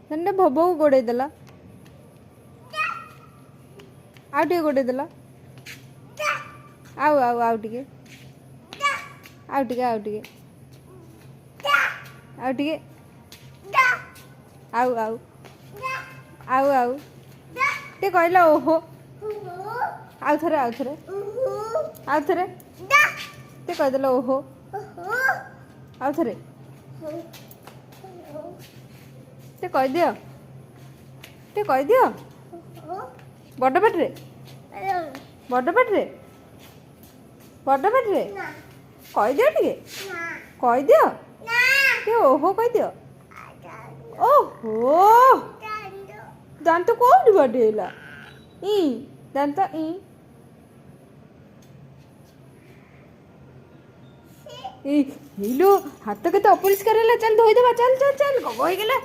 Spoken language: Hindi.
दंडे भबो गोड़े देला आउटे गोड़े देला आउ आउ आउटिके आउटिके आउटिके आउटिके आउ आउ आउ आउ टे कहला ओहो आउ थरे आउ थरे आउ थरे टे कहदेला ओहो आउ थरे टे कह दियो टे कह दियो बड़ पेट्रे बड़ पेट्रे बड़ पेट्रे कह दियो टिके कह दियो टे ओहो कह दियो ओहो दांत कोठी बढ़ेला ई दांत ई हेलो हाथ के तो अपरिष्कार है चल धोई देवा चल चल चल गो हो गला